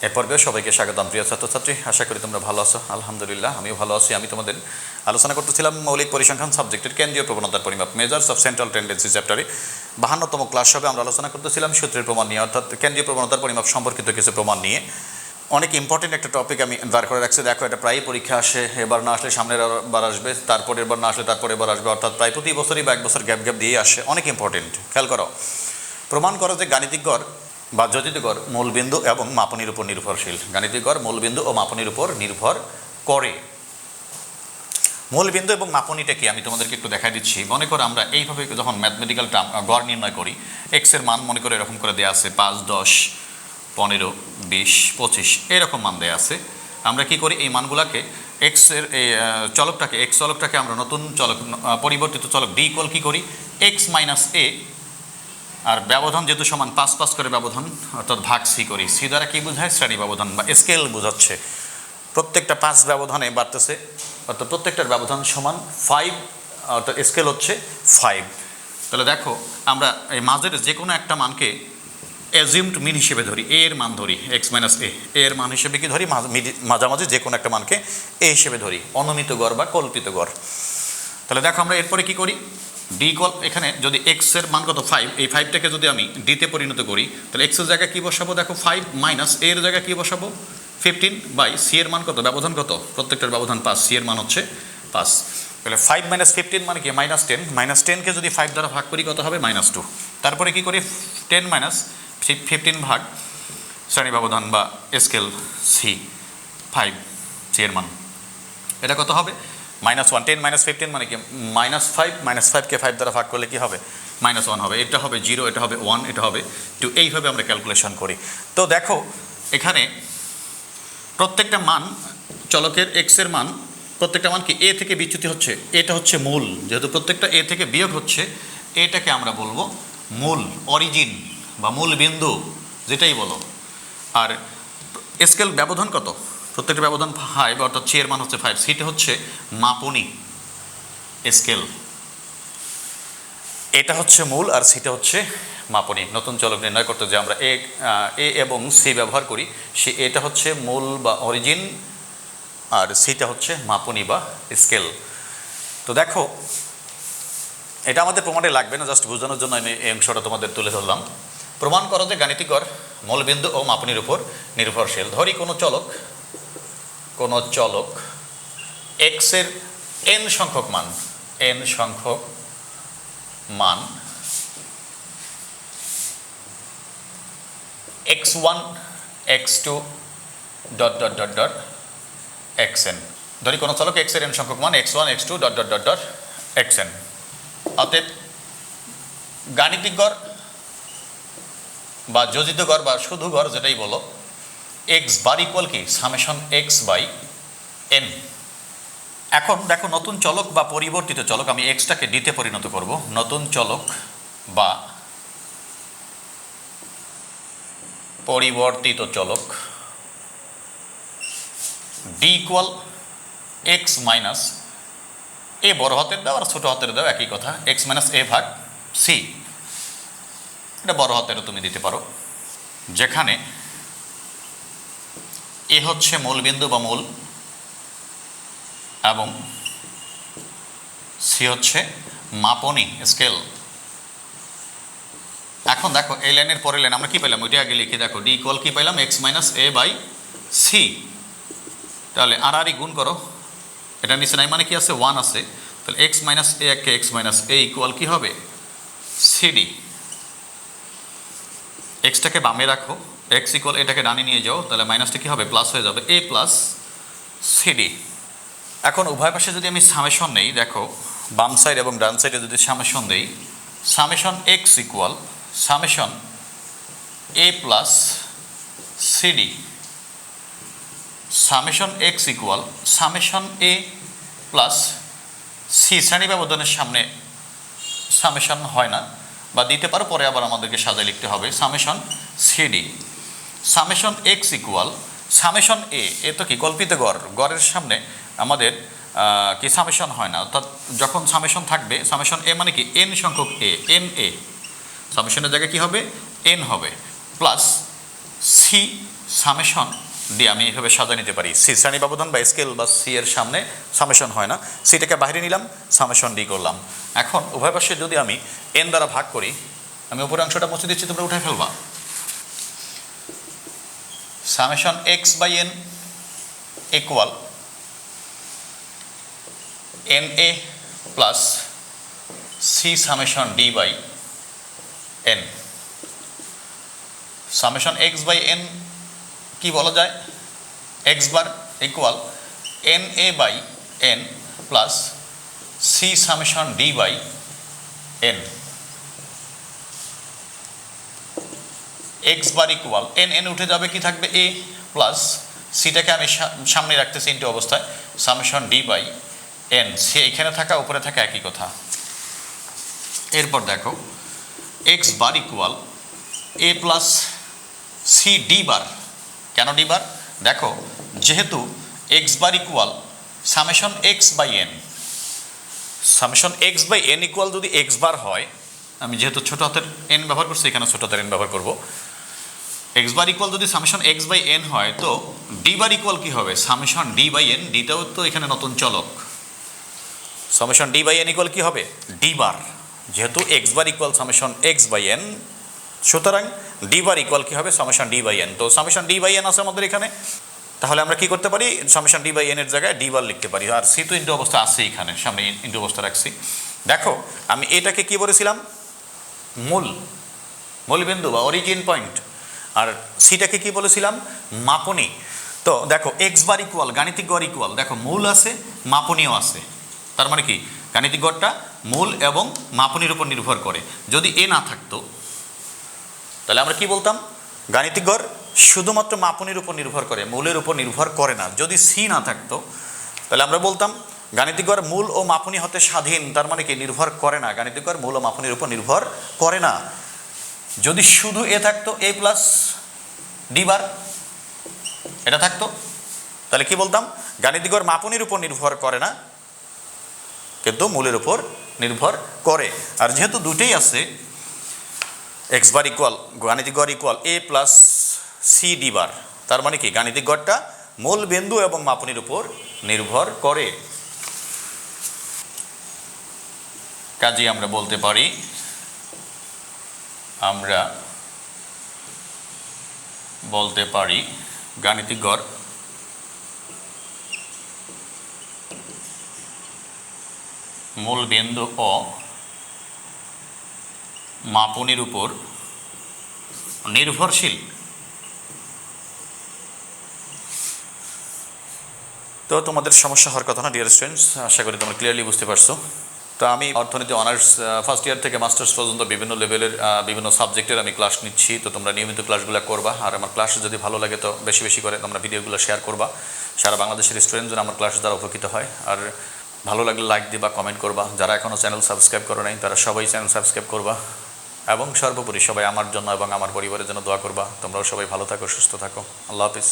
এ পর্বে সবাইকে স্বাগতম প্রিয় ছাত্রছাত্রী, আশা করি তোমরা ভালো আছো। আলহামদুলিল্লাহ আমিও ভালো আছি। আমি তোমাদের আলোচনা করতেছিলাম মৌলিক পরিসংখ্যান সাবজেক্টের কেন্দ্রীয় প্রবণতার পরিমাপ, মেজার্স অফ সেন্ট্রাল টেন্ডেন্সি চ্যাপ্টারে 52তম ক্লাস হবে। আমরা আলোচনা করতেছিলাম সূত্রের প্রমাণ নিয়ে, অর্থাৎ কেন্দ্রীয় প্রবণতার পরিমাপ সম্পর্কিত কিছু প্রমাণ নিয়ে। অনেক ইম্পর্টেন্ট একটা টপিক আমি দাঁড় করে রাখছি। দেখো, এটা প্রায় পরীক্ষা আসে, এবার না আসলে সামনের বার আসবে, তারপরের বার না আসলে তারপরে বার আসবে, অর্থাৎ প্রায় প্রতি বছরই বা এক বছর গ্যাপ দিয়ে আসে। অনেক ইম্পর্টেন্ট, খেয়াল করো। প্রমাণ করো যে গাণিতিক গড় বা যোজিত গড় মূলবিন্দু এবং মাপনীর উপর নির্ভরশীল। গাণিতিক গড় মূলবিন্দু ও মাপনীর উপর নির্ভর করে। মূলবিন্দু এবং মাপনীটা কি আমি তোমাদেরকে একটু দেখাই দিচ্ছি। মনে করো আমরা এইভাবে যখন ম্যাথমেটিক্যাল গড় নির্ণয় করি, এক্সের মান মনে করে এরকম করে দেওয়া আছে 5, 10, 15, 20, 25 এরকম মান দেওয়া আছে। আমরা কি করি, এই মানগুলোকে এক্সের এই চলকটাকে এক্স চলকটাকে আমরা নতুন চলক পরিবর্তিত চলক ডি ইকুয়াল কি করি, এক্স মাইনাস এ, আর ব্যবধান যেহেতু সমান 5 করে ব্যবধান, অর্থাৎ ভাগ সি করি। সি দ্বারা কি বোঝায়, শ্রেণী ব্যবধান বা স্কেল বোঝাচ্ছে। প্রত্যেকটা 5 ব্যবধানে বাড়তেছে, অর্থাৎ প্রত্যেকটার ব্যবধান সমান 5, অর্থাৎ স্কেল হচ্ছে 5। তাহলে দেখো, আমরা এই মাঝের যে কোনো একটা মানকে অ্যাজিউমড মিন হিসেবে ধরি, এ এর মান ধরি এক্স মাইনাস এ, এর মান হিসেবে কি ধরি, মাঝামাঝি যে কোনো একটা মানকে এ হিসেবে ধরি, অনুমিত গড় বা কল্পিত গড়। তাহলে দেখো আমরা এরপরে কি করি, ডি ইকুয়াল, এখানে যদি এক্স এর মান কত 5, এই 5টাকে যদি আমি ডিতে পরিণত করি, তাহলে এক্স এর জায়গায় কী বসাবো, দেখো 5 মাইনাস এর জায়গায় কী বসাবো 15 বাই সি এর মান কত, ব্যবধান কত, প্রত্যেকটার ব্যবধান 5, সি এর মান হচ্ছে 5। তাহলে 5 মাইনাস 15 মানে কি -10, -10কে যদি 5 দ্বারা ভাগ করি কত হবে, -2। তারপরে কি করি, 10 মাইনাস 15 ভাগ শ্রেণী ব্যবধান বা স্কেল সি 5, সি এর মান এটা কত হবে, -1। 10 মাইনাস 15 মানে কি -5, -5কে 5 দ্বারা ভাগ করলে কি হবে, -1 হবে। এটা হবে 0, এটা হবে 1, এটা হবে 2। এইভাবে আমরা ক্যালকুলেশন করি। তো দেখো এখানে প্রত্যেকটা মান চলকের এক্স এর মান, প্রত্যেকটা মান কি এ থেকে বিচ্যুতি হচ্ছে, এটা হচ্ছে মূল। যেহেতু প্রত্যেকটা এ থেকে বিয়োগ হচ্ছে, এটাকে আমরা বলবো মূল, অরিজিন বা মূল বিন্দু, যেটাই বলো। আর স্কেল ব্যবধান কত, প্রত্যেকটা ব্যবধান 5, অর্থাৎ সি এর মান হচ্ছে 5, সিটা হচ্ছে মাপনী স্কেল। এটা হচ্ছে মূল আর সিটা হচ্ছে মাপনী। নতুন চলক নির্ণয় করতে যে আমরা এ এবং সি ব্যবহার করি, সে এটা হচ্ছে মূল বা অরিজিন, আর সিটা হচ্ছে মাপনী বা স্কেল। তো দেখো, এটা আমাদের প্রমাণে লাগবে না, জাস্ট বোঝানোর জন্য আমি এই অংশটা তোমাদের তুলে ধরলাম। প্রমাণ করো যে গাণিতিক গড় মূলবিন্দু ও মাপনীর উপর নির্ভরশীল। ধরি কোনো চলক এক্স এর n সংখ্যক মান x1, x2 ... xn। ধরি কোনো চলক x এর n সংখ্যক মান x1, x2 ... xn। অতএব গাণিতিক গড় বা যোজিত গড় বা শুধু গড়, যেটাই বলো, x বার ইকুয়াল কি সামেশন x বাই n। এখন দেখো, নতুন চলক বা পরিবর্তিত চলক, আমি এক্সটাকে ডিতে পরিণত করব, নতুন চলক বা পরিবর্তিত চলক ডি ইকুয়াল এক্স মাইনাস এ, বড় হাতের দাও আর ছোট হাতের দাও একই কথা, এক্স মাইনাস এ ভাগ সি। এটা বড় হাতেরও তুমি দিতে পারো, যেখানে এ হচ্ছে মূলবিন্দু বা মূল এবং সি হচ্ছে মাপনী স্কেল। এখন দেখো এই লাইনের পরের লাইন আমরা কি পেলাম, ওইটা আগে লিখে দেখো, ডি ইকুয়াল কি পাইলাম, X minus A by C. তাহলে আর গুণ করো, এটা নিচে নাই মানে কি আছে, 1 আছে। তাহলে এক্স মাইনাস এ কে এক্স মাইনাস এ ইকুয়াল কি হবে, সিডি। এক্সটাকে বামে রাখো, এক্স ইকুয়াল এটাকে ডানে নিয়ে যাও, তাহলে মাইনাসটা কি হবে, প্লাস হয়ে যাবে, এ প্লাস সিডি। এখন উভয় পাশে যদি আমি সামেশন নেই, দেখো বাম সাইড এবং ডান সাইডে যদি সামেশন দেই, summation x equal summation a plus c d, summation x equal summation a plus c. শ্রেণী ব্যবধানের সামনে সামেশন হয় না, বা দিতে পারো, পরে আবার আমাদেরকে সাজায় লিখতে হবে, summation c d. Summation x equal summation a তো কি কল্পিত গড়, গড়ের সামনে আমাদের কি সামেশন হয় না, অর্থাৎ যখন সামেশন থাকবে, সামেশন এ মানে কি এন সংখ্যক এন সামেশনের জায়গায় কি হবে, এন হবে, প্লাস সি সামেশন দিয়ে আমি এইভাবে সাজা নিতে পারি। সি শ্রেণী ব্যবধান বা স্কেল বা সি এর সামনে সামেশন হয় না, সিটাকে বাইরে নিলাম, সামেশন ডি করলাম। এখন উভয় পাশে যদি আমি এন দ্বারা ভাগ করি, আমি উপরের অংশটা মুছে দিচ্ছি, তোমরা উঠে ফেলবা। Summation x by N equal N A plus C summation D by N. Summation x by N কি বলা যায়, X bar equal N A by N plus C summation D by N. X bar equal N N উঠে যাবে, কি থাকবে এ plus সিটাকে আমি সামনে রাখতেছি ইনটু অবস্থায়, summation D by n. C এখানে থাকা উপরে থাকা একই কথা। এরপর দেখো x bar equal a plus c d bar. কেন ডি বার? দেখো যেহেতু x bar equal summation x by N, summation x by N equal যদি এক্স বার হয়, আমি যেহেতু ছোট হাতের এন ব্যবহার করছি এখানে ছোট হাতের এন ব্যবহার করব। এক্স বার ইকুয়াল যদি সামেশন এক্স বাই এন হয়, তো ডি বার ইকুয়াল কী হবে, সামেশন ডি বাই এন। ডিটাও তো এখানে নতুন চলক, summation D by N equal কী হবে, ডি বার। যেহেতু x bar equal summation x by n, সুতরাং ডি বার ইকুয়াল কী হবে, সামেশন ডি বাই এন। তো সামেশন ডি বাই এন আছে আমাদের এখানে, তাহলে আমরা কি করতে পারি, সামেশন ডি বাই এন এর জায়গায় ডি বার লিখতে পারি। আর সি তো ইন্টু অবস্থা আছে এখানে, সামনে ইন্টু অবস্থা রাখছি। দেখো আমি এটাকে কি বলেছিলাম, মূল বিন্দু বা অরিজিন পয়েন্ট, আর সিটাকে কি বলেছিলাম, মাপনী। তো দেখো এক্স বার ইকুয়াল গাণিতিক গড় ইকুয়াল, দেখো মূল আছে মাপনীয় আছে, তার মানে কি গাণিতিক গড়টা মূল এবং মাপনীর উপর নির্ভর করে। যদি এ না থাকতো তাহলে আমরা কি বলতাম, গাণিতিক গড় শুধুমাত্র মাপনীর উপর নির্ভর করে, মূলের উপর নির্ভর করে না। যদি সি না থাকতো তাহলে আমরা বলতাম গাণিতিক গড় মূল ও মাপনী হতে স্বাধীন, তার মানে কি নির্ভর করে না, গাণিতিক গড় মূল ও মাপনীর উপর নির্ভর করে না। যদি শুধু এ থাকতো এ প্লাস ডি বার এটা থাকতো, তাহলে কি বলতাম, গাণিতিক গড় মাপনীর উপর নির্ভর করে না কিন্তু মূলের উপর নির্ভর করে। আর যেহেতু দুটেই আছে, এক্স বার ইকুয়াল গাণিতিক গড় equal a plus c d বার, তার মানে কি গাণিতিক গড়টা মূল বিন্দু এবং মাপনীর উপর নির্ভর করে। কাজেই আমরা বলতে পারি, গাণিতিক গড় মূল বিন্দু ও মাপনীর উপর নির্ভরশীল। তো তোমাদের সমস্যা হওয়ার কথা না ডিয়ার স্টুডেন্টস, আশা করি তোমরা ক্লিয়ারলি বুঝতে পারছো। তো আমি অর্থনীতি অনার্স ফার্স্ট ইয়ার থেকে মাস্টার্স পর্যন্ত বিভিন্ন লেভেলের বিভিন্ন সাবজেক্টের আমি ক্লাস নিচ্ছি। তো তোমরা নিয়মিত ক্লাসগুলো করবা, আর আমার ক্লাস যদি ভালো লাগে তো বেশি বেশি করে তোমরা ভিডিওগুলো শেয়ার করবা, সারা বাংলাদেশের স্টুডেন্ট যেন আমার ক্লাস দ্বারা উপকৃত হয়। আর ভালো লাগলে লাইক দিবা, কমেন্ট করবা। যারা এখনও চ্যানেল সাবস্ক্রাইব করো নাই তারা সবাই চ্যানেল সাবস্ক্রাইব করবা, এবং সর্বোপরি সবাই আমার জন্য এবং আমার পরিবারের জন্য দোয়া করবা। তোমরাও সবাই ভালো থাকো, সুস্থ থাকো। আল্লাহ হাফিজ।